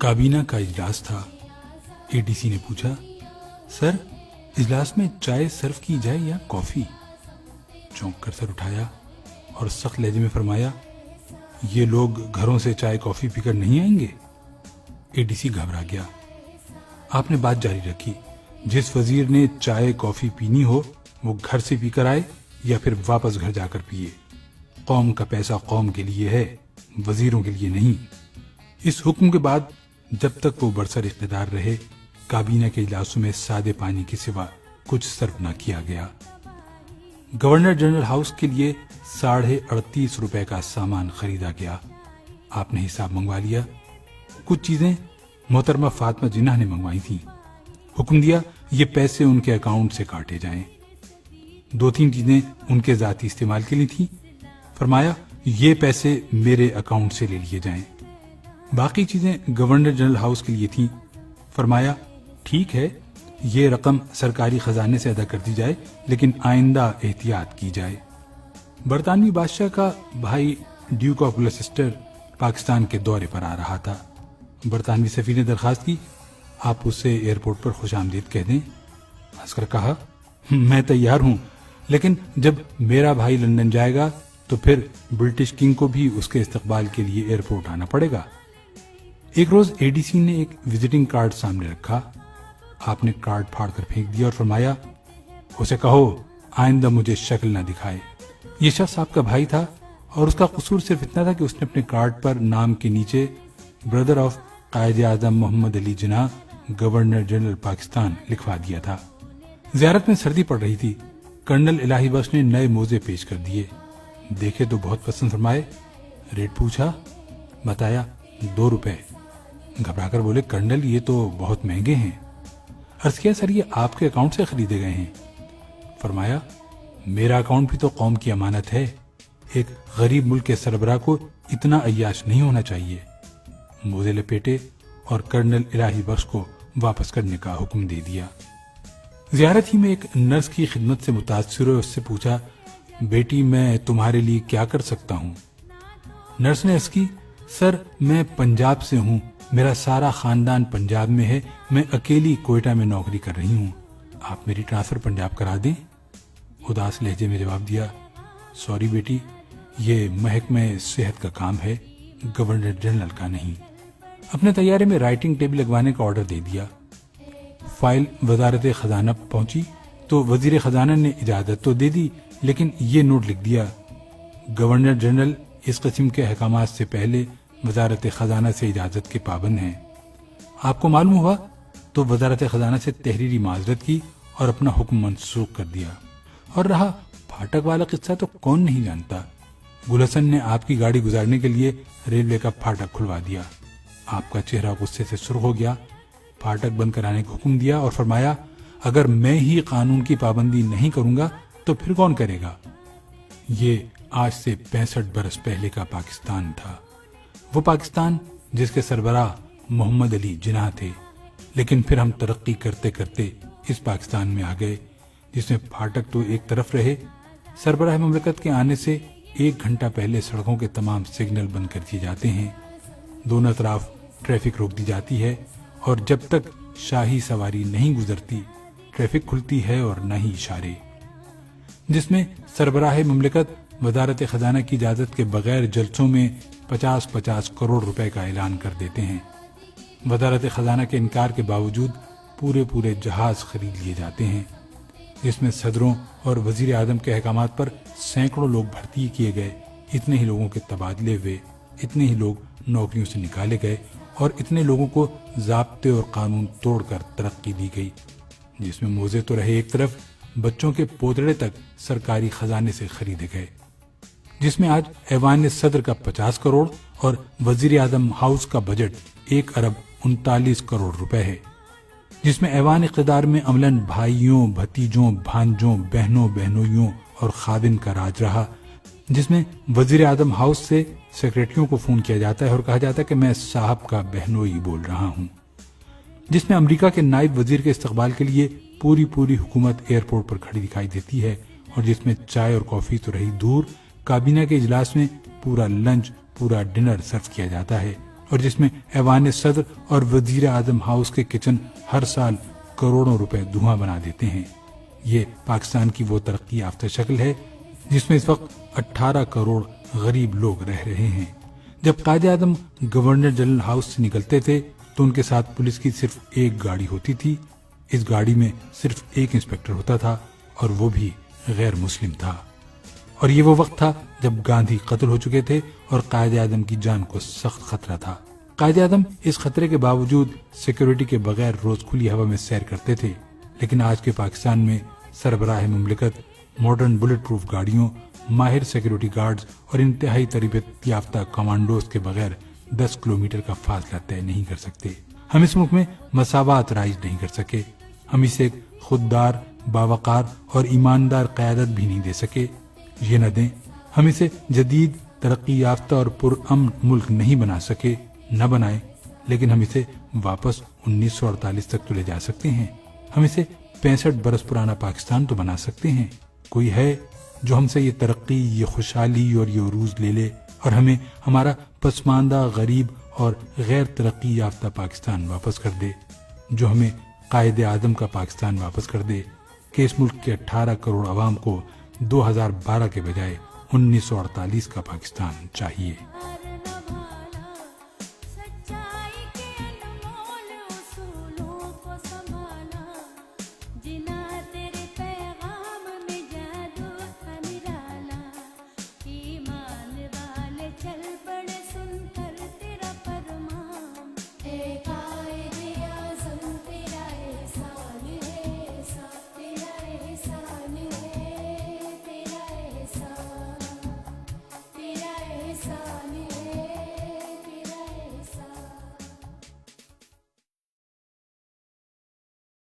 کابینہ کا اجلاس تھا۔ اے ڈی سی نے پوچھا، سر اجلاس میں چائے سرو کی جائے یا کافی؟ چونک کر سر اٹھایا اور سخت لہجے میں فرمایا، یہ لوگ گھروں سے چائے کافی پی کر نہیں آئیں گے؟ اے ڈی سی گھبرا گیا۔ آپ نے بات جاری رکھی، جس وزیر نے چائے کافی پینی ہو وہ گھر سے پی کر آئے یا پھر واپس گھر جا کر پیے۔ قوم کا پیسہ قوم کے لیے ہے، وزیروں کے لیے نہیں۔ اس حکم کے بعد جب تک وہ برسر اقتدار رہے، کابینہ کے اجلاسوں میں سادے پانی کے سوا کچھ سرو نہ کیا گیا۔ گورنر جنرل ہاؤس کے لیے 38.5 روپے کا سامان خریدا گیا۔ آپ نے حساب منگوا لیا۔ کچھ چیزیں محترمہ فاطمہ جناح نے منگوائی تھیں۔ حکم دیا یہ پیسے ان کے اکاؤنٹ سے کاٹے جائیں۔ 2-3 چیزیں ان کے ذاتی استعمال کے لیے تھیں۔ فرمایا یہ پیسے میرے اکاؤنٹ سے لے لیے جائیں۔ باقی چیزیں گورنر جنرل ہاؤس کے لیے تھیں۔ فرمایا ٹھیک ہے، یہ رقم سرکاری خزانے سے ادا کر دی جائے، لیکن آئندہ احتیاط کی جائے۔ برطانوی بادشاہ کا بھائی ڈیوک آف گلوسٹر پاکستان کے دورے پر آ رہا تھا۔ برطانوی سفیر نے درخواست کی، آپ اسے ایئرپورٹ پر خوش آمدید کہہ دیں۔ ہنس کر کہا، میں تیار ہوں، لیکن جب میرا بھائی لندن جائے گا تو پھر برٹش کنگ کو بھی اس کے استقبال کے لیے ایئرپورٹ آنا پڑے گا۔ ایک روز اے ڈی سی نے ایک وزٹنگ کارڈ سامنے رکھا۔ آپ نے کارڈ پھاڑ کر پھینک دیا اور فرمایا، اسے کہو آئندہ مجھے شکل نہ دکھائے۔ یہ شخص آپ کا بھائی تھا اور اس کا قصور صرف اتنا تھا کہ اس نے اپنے کارڈ پر نام کے نیچے brother of Quaid Azam Muhammad Ali Jinnah governor general Pakistan لکھوا دیا تھا۔ زیارت میں سردی پڑ رہی تھی۔ کرنل الہی بخش نے نئے موزے پیش کر دیے۔ دیکھے تو بہت پسند فرمائے۔ ریٹ پوچھا، بتایا 2 روپے۔ گھبرا کر بولے، کرنل یہ تو بہت مہنگے ہیں۔ عرض کیا، سر یہ آپ کے اکاؤنٹ سے خریدے گئے ہیں۔ فرمایا میرا اکاؤنٹ بھی تو قوم کی امانت ہے، ایک غریب ملک کے سربراہ کو اتنا عیاش نہیں ہونا چاہیے۔ موزے لپیٹے اور کرنل الہی بخش کو واپس کرنے کا حکم دے دیا۔ زیارت ہی میں ایک نرس کی خدمت سے متاثر ہوئے اس سے پوچھا، بیٹی میں تمہارے لیے کیا کر سکتا ہوں؟ نرس نے عرض کی، سر میں پنجاب سے ہوں، میرا سارا خاندان پنجاب میں ہے، میں اکیلی کوئٹہ میں نوکری کر رہی ہوں، آپ میری ٹرانسفر پنجاب کرا دیں۔ اداس لہجے میں جواب دیا، سوری بیٹی، یہ محکمہ صحت کا کام ہے، گورنر جنرل کا نہیں۔ اپنے طیارے میں رائٹنگ ٹیبل لگوانے کا آرڈر دے دیا۔ فائل وزارت خزانہ پہنچی تو وزیر خزانہ نے اجازت تو دے دی، لیکن یہ نوٹ لکھ دیا، گورنر جنرل اس قسم کے احکامات سے پہلے وزارت خزانہ سے اجازت کے پابند ہیں۔ آپ کو معلوم ہوا تو وزارت خزانہ سے تحریری معذرت کی اور اپنا حکم منسوخ کر دیا۔ اور رہا پھاٹک والا قصہ تو کون نہیں جانتا۔ گل حسن نے آپ کی گاڑی گزارنے کے لیے ریلوے کا پھاٹک کھلوا دیا۔ آپ کا چہرہ غصے سے سرخ ہو گیا، پھاٹک بند کرانے کا حکم دیا اور فرمایا، اگر میں ہی قانون کی پابندی نہیں کروں گا تو پھر کون کرے گا؟ یہ آج سے 65 برس پہلے کا پاکستان تھا، وہ پاکستان جس کے سربراہ محمد علی جناح تھے۔ لیکن پھر ہم ترقی کرتے کرتے اس پاکستان میں آ گئے جس میں پھاٹک تو ایک طرف رہے، سربراہ مملکت کے آنے سے 1 گھنٹہ پہلے سڑکوں کے تمام سگنل بند کر دیے جاتے ہیں، دونوں طرف ٹریفک روک دی جاتی ہے، اور جب تک شاہی سواری نہیں گزرتی ٹریفک کھلتی ہے اور نہ ہی اشارے، جس میں سربراہ مملکت وزارت خزانہ کی اجازت کے بغیر جلسوں میں 50 کروڑ روپے کا اعلان کر دیتے ہیں۔ وزارت خزانہ کے انکار کے باوجود پورے جہاز خرید لیے جاتے ہیں، جس میں صدروں اور وزیر اعظم کے احکامات پر سینکڑوں لوگ بھرتی کیے گئے، اتنے ہی لوگوں کے تبادلے ہوئے، اتنے ہی لوگ نوکریوں سے نکالے گئے اور اتنے لوگوں کو ضابطے اور قانون توڑ کر ترقی دی گئی، جس میں موزے تو رہے ایک طرف، بچوں کے پوتڑے تک سرکاری خزانے سے خریدے گئے، جس میں آج ایوان صدر کا 50 کروڑ اور وزیر اعظم ہاؤس کا بجٹ 1 ارب 39 کروڑ روپے ہے، جس میں ایوان اقتدار میں عملاً بھائیوں، بھتیجوں، بھانجوں، بہنوں، بہنوئیوں اور خادم کا راج رہا، جس میں وزیر اعظم ہاؤس سے سیکریٹریوں کو فون کیا جاتا ہے اور کہا جاتا ہے کہ میں صاحب کا بہنوئی بول رہا ہوں، جس میں امریکہ کے نائب وزیر کے استقبال کے لیے پوری حکومت ایئرپورٹ پر کھڑی دکھائی دیتی ہے، اور جس میں چائے اور کافی تو رہی دور، کابینہ کے اجلاس میں پورا لنچ، پورا ڈنر سرو کیا جاتا ہے، اور جس میں ایوان صدر اور وزیر اعظم ہاؤس کے کچن ہر سال کروڑوں روپے دھواں بنا دیتے ہیں۔ یہ پاکستان کی وہ ترقی یافتہ شکل ہے جس میں اس وقت 18 کروڑ غریب لوگ رہ رہے ہیں۔ جب Quaid Azam governor general house سے نکلتے تھے تو ان کے ساتھ پولیس کی صرف ایک گاڑی ہوتی تھی۔ اس گاڑی میں صرف ایک انسپکٹر ہوتا تھا اور وہ بھی غیر مسلم تھا۔ اور یہ وہ وقت تھا جب گاندھی قتل ہو چکے تھے اور قائد اعظم کی جان کو سخت خطرہ تھا۔ قائد اعظم اس خطرے کے باوجود سیکیورٹی کے بغیر روز کھلی ہوا میں سیر کرتے تھے، لیکن آج کے پاکستان میں سربراہ مملکت ماڈرن بلٹ پروف گاڑیوں، ماہر سیکیورٹی گارڈز اور انتہائی تربیت یافتہ کمانڈوز کے بغیر 10 کلومیٹر کا فاصلہ طے نہیں کر سکتے۔ ہم اس ملک میں مساوات رائج نہیں کر سکے، ہم اسے ایک خوددار، باوقار اور ایماندار قیادت بھی نہیں دے سکے۔ یہ نہ دیں، ہم اسے جدید، ترقی یافتہ اور پرامن ملک نہیں بنا سکے، نہ بنائیں، لیکن ہم اسے واپس 1948 تک تو لے جا سکتے ہیں۔ ہم اسے 65 برس پرانا پاکستان تو بنا سکتے ہیں۔ کوئی ہے جو ہم سے یہ ترقی، یہ خوشحالی اور یہ عروج لے لے اور ہمیں ہمارا پسماندہ، غریب اور غیر ترقی یافتہ پاکستان واپس کر دے، جو ہمیں قائد اعظم کا پاکستان واپس کر دے کہ اس ملک کے 18 کروڑ عوام کو 2012 کے بجائے 1948 کا پاکستان چاہیے۔ Sun